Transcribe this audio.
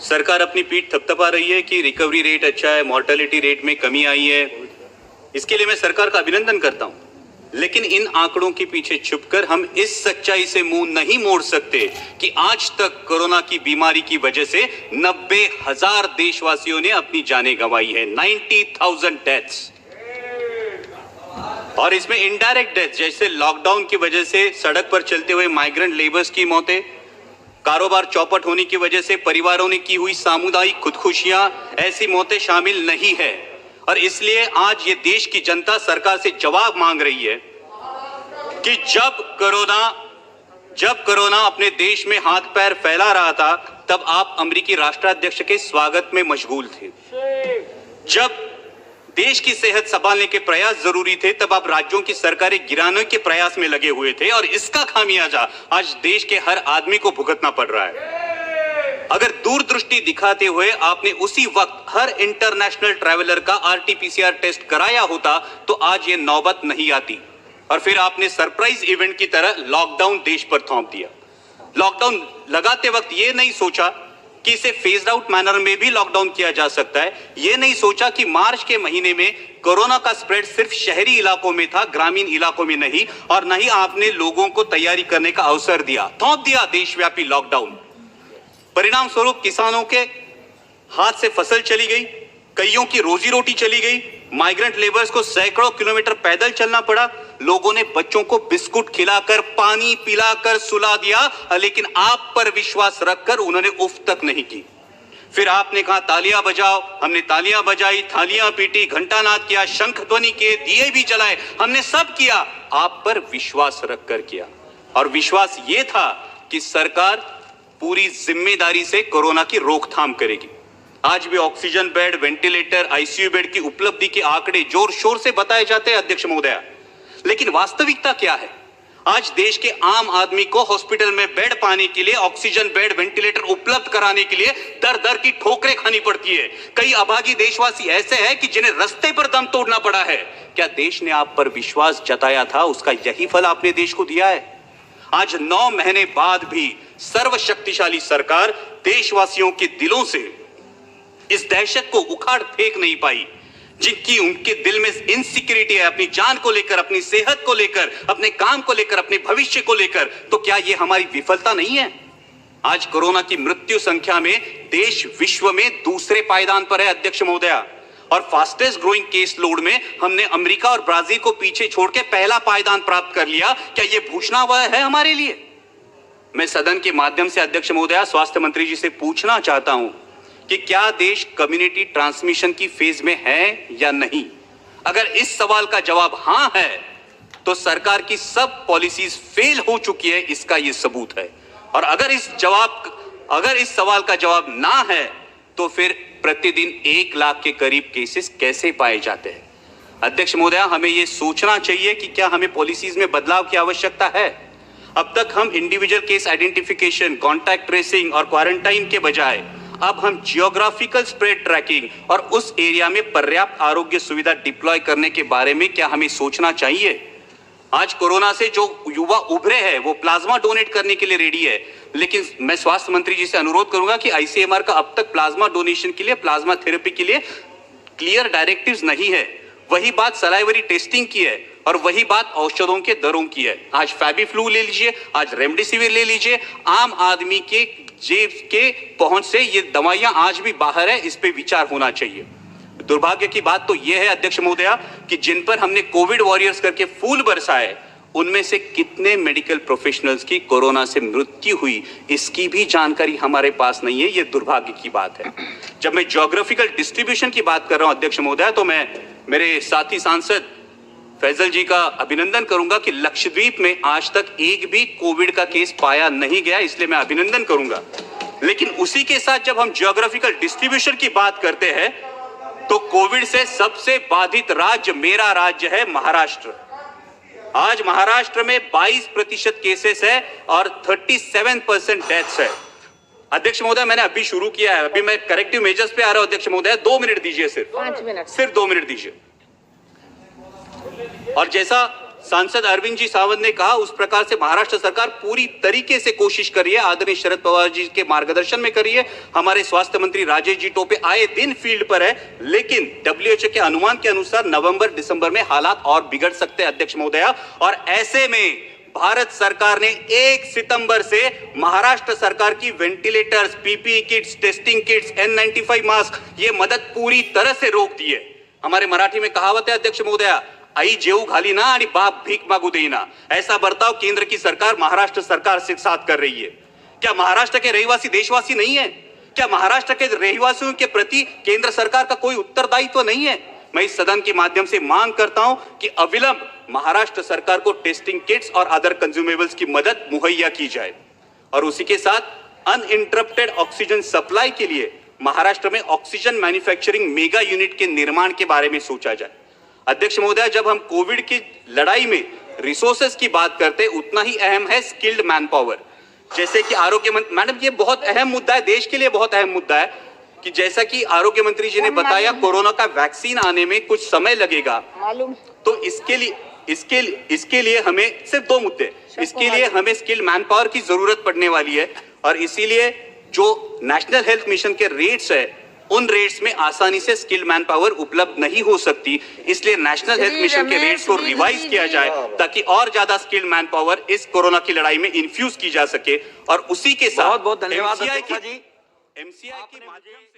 सरकार अपनी पीठ थपथपा रही है कि रिकवरी रेट अच्छा है, मॉर्टेलिटी रेट में कमी आई है। इसके लिए मैं सरकार का अभिनंदन करता हूं, लेकिन इन आंकड़ों के पीछे छुपकर हम इस सच्चाई से मुंह नहीं मोड़ सकते कि आज तक कोरोना की बीमारी की वजह से 90,000 देशवासियों ने अपनी जानें गंवाई है। 90,000 डेथ्स, और इसमें इनडायरेक्ट डेथ जैसे लॉकडाउन की वजह से सड़क पर चलते हुए माइग्रेंट लेबर्स की मौतें, कारोबार चौपट होने की वजह से परिवारों ने की हुई सामुदायिक खुदकुशियां, ऐसी मौतें शामिल नहीं है। और इसलिए आज ये देश की जनता सरकार से जवाब मांग रही है कि जब कोरोना अपने देश में हाथ पैर फैला रहा था, तब आप अमेरिकी राष्ट्राध्यक्ष के स्वागत में मशगूल थे। जब देश की सेहत संभालने के प्रयास जरूरी थे, तब आप राज्यों की सरकारें गिराने के प्रयास में लगे हुए थे, और इसका खामियाजा आज देश के हर आदमी को भुगतना पड़ रहा है। अगर दूरदृष्टि दिखाते हुए आपने उसी वक्त हर इंटरनेशनल ट्रैवलर का आरटीपीसीआर टेस्ट कराया होता, तो आज ये नौबत नहीं आती। और फिर आपने सरप्राइज इवेंट की तरह लॉकडाउन देश पर थोप दिया। लॉकडाउन लगाते वक्त ये नहीं सोचा कि इसे फेज्ड आउट मैनर में भी लॉकडाउन किया जा सकता है। यह नहीं सोचा कि मार्च के महीने में कोरोना का स्प्रेड सिर्फ शहरी इलाकों में था, ग्रामीण इलाकों में नहीं। और नहीं आपने लोगों को तैयारी करने का अवसर दिया, थोप दिया देशव्यापी लॉकडाउन। परिणाम स्वरूप किसानों के हाथ से फसल चली गई, कईयों की रोजी रोटी चली गई, माइग्रेंट लेबर्स को सैकड़ों किलोमीटर पैदल चलना पड़ा। लोगों ने बच्चों को बिस्कुट खिलाकर, पानी पिलाकर सुला दिया, लेकिन आप पर विश्वास रखकर उन्होंने उफ तक नहीं की। फिर आपने कहा तालियां बजाओ, हमने तालियां बजाई, थालियां पीटी, घंटानाद किया, शंख ध्वनि किए, दिए भी जलाए, हमने सब किया, आप पर विश्वास रखकर किया। और विश्वास यह था कि सरकार पूरी जिम्मेदारी से कोरोना की रोकथाम करेगी। आज भी oxygen bed, ventilator, ICU bed की उपलब्धि के आंकड़े जोर शोर से बताए जाते हैं अध्यक्ष महोदया, लेकिन वास्तविकता क्या है? आज देश के आम आदमी को हॉस्पिटल में बेड पाने के लिए, ऑक्सीजन बेड, वेंटिलेटर उपलब्ध कराने के लिए दर दर की ठोकरें खानी पड़ती है। कई अभागी देशवासी ऐसे हैं कि जिन्हें रास्ते पर दम तोड़ना पड़ा है। क्या देश ने आप पर विश्वास जताया था, उसका यही फल आपने देश को दिया है? आज 9 महीने बाद भी सर्वशक्तिशाली सरकार देशवासियों के दिलों से इस दहशत को उखाड़ फेंक नहीं पाई, जिनकी उनके दिल में इनसिक्योरिटी है, अपनी जान को लेकर, अपनी सेहत को लेकर, अपने काम को लेकर, अपने भविष्य को लेकर। तो क्या यह हमारी विफलता नहीं है? आज कोरोना की मृत्यु संख्या में देश विश्व में दूसरे पायदान पर है अध्यक्ष महोदया, और फास्टेस्ट ग्रोइंग केस लोड में हमने अमेरिका और ब्राजील को पीछे छोड़ के पहला पायदान प्राप्त कर लिया। क्या यह भूषणावह है हमारे लिए? मैं सदन के माध्यम से अध्यक्ष महोदया स्वास्थ्य मंत्री जी से पूछना चाहता हूं कि क्या देश कम्युनिटी ट्रांसमिशन की फेज में है या नहीं? अगर इस सवाल का जवाब हां है, तो सरकार की सब पॉलिसीज फेल हो चुकी है, इसका यह सबूत है। और अगर इस सवाल का जवाब ना है, तो फिर प्रतिदिन 1 लाख के करीब केसेस कैसे पाए जाते हैं? अध्यक्ष महोदया, हमें यह सोचना चाहिए कि क्या हमें पॉलिसीज में बदलाव की आवश्यकता है। अब तक हम individual case identification, contact tracing और क्वारंटाइन के बजाय अब हम जियोग्राफिकल स्प्रेड ट्रैकिंग और उस एरिया में पर्याप्त आरोग्य सुविधा डिप्लॉय करने के बारे में क्या हमें सोचना चाहिए? आज कोरोना से जो युवा उभरे हैं, वो प्लाज्मा डोनेट करने के लिए रेडी है, लेकिन मैं स्वास्थ्य मंत्री जी से अनुरोध करूंगा कि आईसीएमआर का अब तक प्लाज्मा डोनेशन के लिए, प्लाज्मा थेरेपी के लिए क्लियर डायरेक्टिव्स नहीं है। वही बात सलाइवरी टेस्टिंग की है, और वही बात औषधों के दरों की है। आज फैबीफ्लू ले लीजिए, आज रेमडेसिविर ले लीजिए, आम आदमी के जेब के पहुंच से ये दवाइयां आज भी बाहर है, इस पे विचार होना चाहिए। दुर्भाग्य की बात तो यह है अध्यक्ष महोदया कि जिन पर हमने कोविड वॉरियर्स करके फूल बरसाए, उनमें से कितने मेडिकल प्रोफेशनल्स की कोरोना से मृत्यु हुई, इसकी भी जानकारी हमारे पास नहीं है। यह दुर्भाग्य की बात है। जब मैं ज्योग्राफिकल डिस्ट्रीब्यूशन की बात कर रहा हूं अध्यक्ष महोदया, तो मैं मेरे साथी सांसद फैजल जी का अभिनंदन करूंगा कि लक्षद्वीप में आज तक एक भी कोविड का केस पाया नहीं गया, इसलिए मैं अभिनंदन करूंगा। लेकिन उसी के साथ जब हम ज्योग्राफिकल डिस्ट्रीब्यूशन की बात करते हैं, तो कोविड से सबसे बाधित राज्य मेरा राज्य है महाराष्ट्र। आज महाराष्ट्र में 22% केसेस है और 37% डेथ्स है। अध्यक्ष महोदय, मैंने अभी शुरू किया है, अभी मैं करेक्टिव मेजर्स पे आ रहा हूं अध्यक्ष महोदय, 2 मिनट दीजिए, सिर्फ 5 मिनट, सिर्फ 2 मिनट दीजिए। और जैसा सांसद अरविंद जी सावंत ने कहा, उस प्रकार से महाराष्ट्र सरकार पूरी तरीके से कोशिश कर रही है, आदरणीय शरद पवार जी के मार्गदर्शन में कर रही है। हमारे स्वास्थ्य मंत्री राजेश जी टोपे आए दिन फील्ड पर है, लेकिन डब्ल्यूएचओ के अनुमान के अनुसार नवंबर दिसंबर में हालात और बिगड़ सकते हैं अध्यक्ष महोदया। और ऐसे में भारत सरकार ने 1 सितंबर से महाराष्ट्र सरकार की ventilators, PPE kits, testing kits, N95 mask, ये मदद पूरी तरह से रोक दी है। हमारे मराठी में कहावत है अध्यक्ष महोदया, आई जेऊ घाली ना आणि बाप भीक मागू देना। ऐसा बर्ताव केंद्र की सरकार महाराष्ट्र सरकार के साथ कर रही है। क्या महाराष्ट्र के रहवासी देशवासी नहीं है? क्या महाराष्ट्र के रहवासियों के प्रति केंद्र सरकार का कोई उत्तरदायित्व नहीं है? मैं इस सदन के माध्यम से मांग करता हूं कि अविलंब महाराष्ट्र सरकार को टेस्टिंग किट्स और अदर कंज्यूमेबल्स की मदद मुहैया की जाए और उसी के साथ अनइंटरप्टेड ऑक्सीजन सप्लाई के लिए महाराष्ट्र में ऑक्सीजन मैन्युफैक्चरिंग मेगा यूनिट के निर्माण के बारे में सोचा जाए। अध्यक्ष महोदय, जब हम कोविड की लड़ाई में रिसोर्सेस की बात करते हैं, उतना ही अहम है स्किल्ड मैन पावर। जैसे कि आरोग्य मंत्री, मैडम ये बहुत अहम मुद्दा है, देश के लिए बहुत अहम मुद्दा है कि जैसा कि आरोग्य मंत्री जी ने बताया, कोरोना का वैक्सीन आने में कुछ समय लगेगा। तो इसके लिए हमें सिर्फ 2 मुद्दे, इसके लिए हमें स्किल्ड मैन पावर की जरूरत पड़ने वाली है और इसीलिए जो नेशनल हेल्थ मिशन के रेट्स है, उन रेट्स में आसानी से स्किल्ड मैन पावर उपलब्ध नहीं हो सकती। इसलिए नेशनल हेल्थ मिशन के रेट्स को रिवाइज किया जाए ताकि और ज्यादा स्किल्ड मैन पावर इस कोरोना की लड़ाई में इन्फ्यूज की जा सके और उसी के साथ बहुत बहुत धन्यवाद एमसीआई की माध्यम